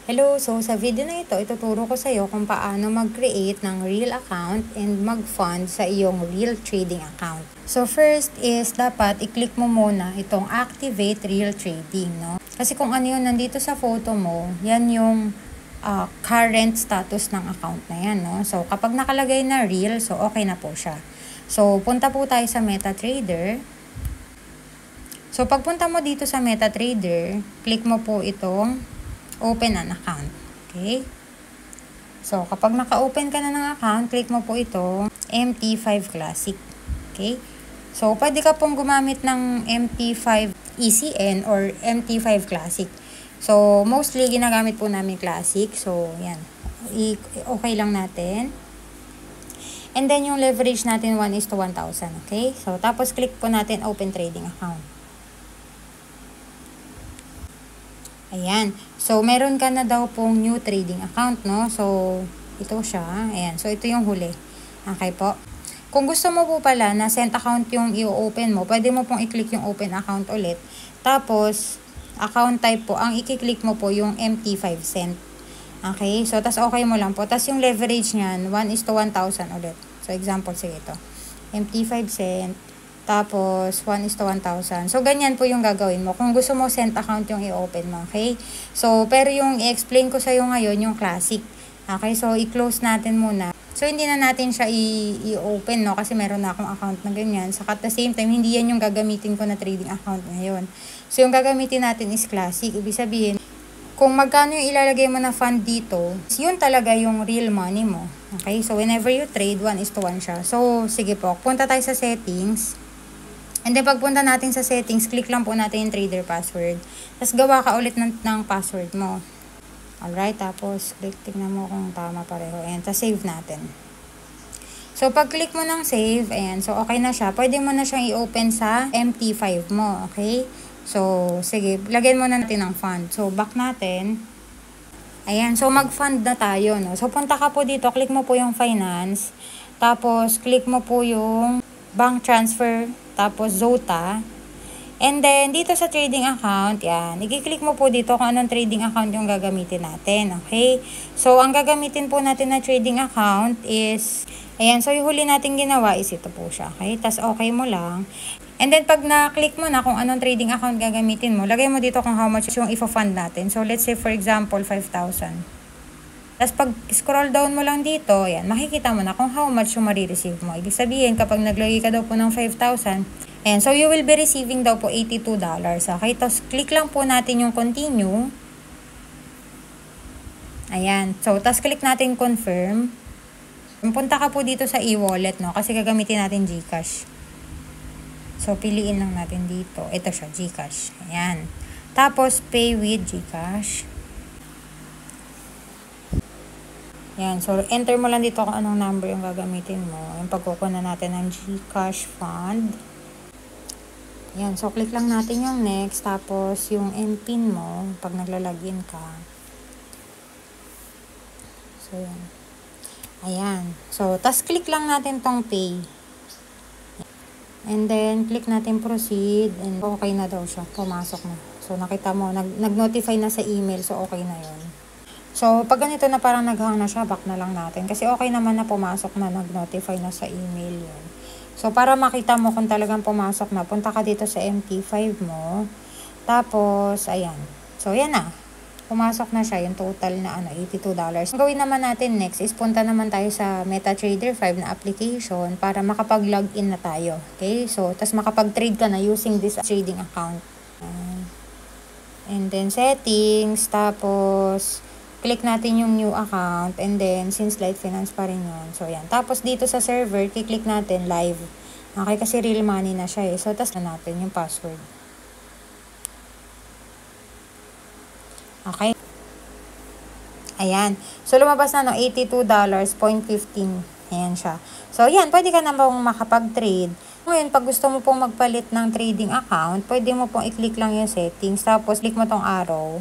Hello! So, sa video na ito, ituturo ko sa iyo kung paano mag-create ng real account and mag-fund sa iyong real trading account. So, first is dapat i-click mo muna itong activate real trading, no? Kasi kung ano yun nandito sa photo mo, yan yung current status ng account na yan, no? So, kapag nakalagay na real, so okay na po siya. So, punta po tayo sa MetaTrader. So, pagpunta mo dito sa MetaTrader, click mo po itong open an account. Okay? So, kapag naka-open ka na ng account, click mo po ito, MT5 Classic. Okay? So, pwede ka pong gumamit ng MT5 ECN or MT5 Classic. So, mostly ginagamit po namin Classic. So, yan. Okay lang natin. And then, yung leverage natin 1:1,000. Okay? So, tapos click po natin open trading account. Ayan. So, meron ka na daw pong new trading account, no? So, ito siya. Ayan. So, ito yung huli. Okay po. Kung gusto mo po pala na send account yung i-open mo, pwede mo pong i-click yung open account ulit. Tapos, account type po, ang i-click mo po yung MT5 cent. Okay? So, tas okay mo lang po. Tas yung leverage niyan, 1:1,000 ulit. So, example, sige ito. MT5 cent. Tapos, 1:1,000. So, ganyan po yung gagawin mo. Kung gusto mo, send account yung i-open mo. Okay? So, pero yung i-explain ko sa'yo ngayon, yung classic. Okay? So, i-close natin muna. So, hindi na natin siya i-open, no? Kasi meron na akong account na ganyan. Saka at the same time, hindi yan yung gagamitin ko na trading account ngayon. So, yung gagamitin natin is classic. Ibig sabihin, kung magkano yung ilalagay mo na fund dito, yun talaga yung real money mo. Okay? So, whenever you trade, 1:1 siya. So, sige po. Punta tayo sa settings. And then, pagpunta natin sa settings, click lang po natin yung trader password. Tapos, gawa ka ulit ng password mo. Alright, tapos, tignan mo kung tama pareho. Ayan, tapos save natin. So, pag-click mo ng save, ayan, so okay na siya. Pwede mo na siyang i-open sa MT5 mo, okay? So, sige, lagyan mo na natin ng fund. So, back natin. Ayan, so mag-fund na tayo, no? So, punta ka po dito, click mo po yung finance. Tapos, click mo po yung bank transfer. Tapos, Zota. And then, dito sa trading account, yan, i-click mo po dito kung anong trading account yung gagamitin natin, okay? So, ang gagamitin po natin na trading account is, ayan, so yung huli natin ginawa is ito po siya, okay? Tapos, okay mo lang. And then, pag na-click mo na kung anong trading account gagamitin mo, lagay mo dito kung how much yung ifo-fund natin. So, let's say, for example, 5,000. Tapos, pag scroll down mo lang dito, ayan, makikita mo na kung how much yung marireceive mo. Ibig sabihin, kapag naglagay ka daw po ng 5,000, ayan, so you will be receiving daw po $82. Okay, tapos click lang po natin yung continue. Ayan, so tapos click natin confirm. Punta ka po dito sa e-wallet, no? Kasi gagamitin natin GCash. So, piliin lang natin dito. Ito siya, GCash. Ayan. Tapos, pay with GCash. Yan. So, enter mo lang dito kung anong number yung gagamitin mo. Yung pagkukunan natin ng GCash fund. Yan. So, click lang natin yung next. Tapos, yung MPIN mo pag naglalagin ka. So, yan. Ayan. So, tas click lang natin tong pay. And then, click natin proceed. And okay na daw siya. Pumasok na. So, nakita mo, nag-notify na sa email. So, okay na yun. So, pag ganito na parang naghang na siya, back na lang natin. Kasi okay naman na pumasok na, nag-notify na sa email yun. So, para makita mo kung talagang pumasok na, punta ka dito sa MT5 mo. Tapos, ayan. So, yan na. Pumasok na siya, yung total na $82. Ang gawin naman natin next is punta naman tayo sa MetaTrader 5 na application para makapag-login na tayo. Okay? So, tas makapag-trade ka na using this trading account. And then, settings. Tapos, click natin yung new account. And then, since Light Finance pa rin yun. So, yan. Tapos, dito sa server, click natin live. Okay, kasi real money na siya eh. So, tas na natin yung password. Okay. Ayan. So, lumabas na no, $82.15. Ayan siya. So, yan. Pwede ka na bang makapag-trade. Ngayon, pag gusto mo pong magpalit ng trading account, pwede mo pong i-click lang yung settings. Tapos, click mo tong arrow.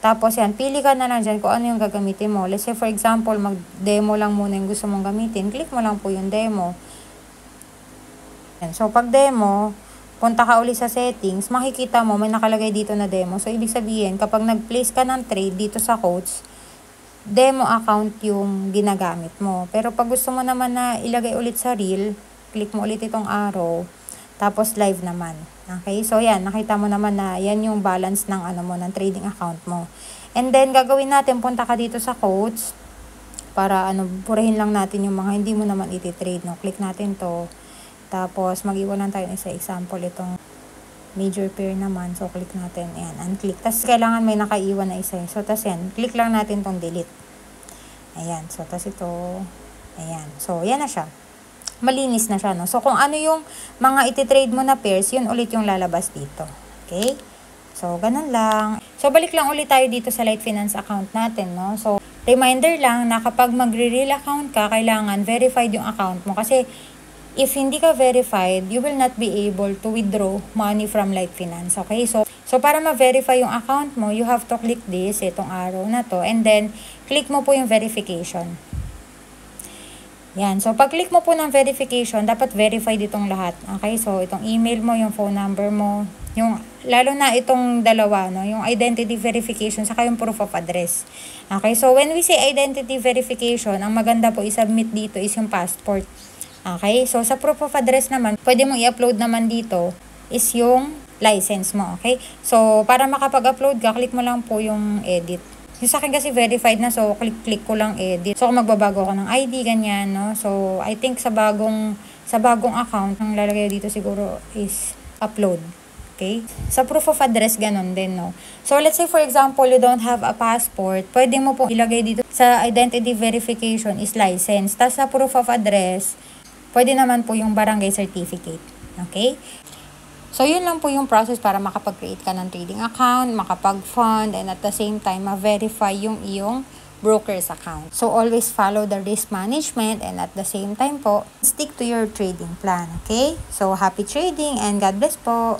Tapos yan, pili ka na lang dyan kung ano yung gagamitin mo. Let's say for example, mag-demo lang muna yung gusto mong gamitin. Click mo lang po yung demo. Yan. So, pag demo, punta ka uli sa settings, makikita mo may nakalagay dito na demo. So, ibig sabihin, kapag nag-place ka ng trade dito sa quotes, demo account yung ginagamit mo. Pero pag gusto mo naman na ilagay ulit sa reel, click mo ulit itong arrow, tapos live naman. Okay? So, yan. Nakita mo naman na yan yung balance ng ng trading account mo. And then, gagawin natin, punta ka dito sa quotes, para purahin lang natin yung mga hindi mo naman iti-trade, no? Click natin to. Tapos, mag-iwan lang tayo sa example itong major pair naman. So, click natin. Ayan, unclick. Tapos, kailangan may nakaiwan na isa. So, tapos yan. Click lang natin tong delete. Ayan. So, tapos ito. Ayan. So, yan na siya. Malinis na siya, no? So, kung ano yung mga iti-trade mo na pairs, yun ulit yung lalabas dito. Okay? So, ganun lang. So, balik lang ulit tayo dito sa Light Finance account natin, no? So, reminder lang na kapag magre-reel account ka, kailangan verified yung account mo. Kasi, if hindi ka verified, you will not be able to withdraw money from Light Finance. Okay? So para ma-verify yung account mo, you have to click this, itong arrow na to, and then, click mo po yung verification. Yan. So, pag-click mo po ng verification, dapat verified itong lahat. Okay? So, itong email mo, yung phone number mo, lalo na itong dalawa, no? Yung identity verification, saka yung proof of address. Okay? So, when we say identity verification, ang maganda po i-submit dito is yung passport. Okay? So, sa proof of address naman, pwede mong i-upload naman dito is yung license mo. Okay? So, para makapag-upload ka, click mo lang po yung edit. Yung sa akin kasi verified na, so click ko lang edit. So, kung magbabago ako ng ID, ganyan, no? So, I think sa bagong account, ang lalagay dito siguro is upload. Okay? Sa proof of address, ganun din, no? So, let's say, for example, you don't have a passport, pwede mo po ilagay dito sa identity verification is license. Tapos sa proof of address, pwede naman po yung barangay certificate. Okay? So, yun lang po yung process para makapag-create ka ng trading account, makapag-fund, and at the same time, ma-verify yung iyong broker's account. So, always follow the risk management and at the same time po, stick to your trading plan. Okay? So, happy trading and God bless po!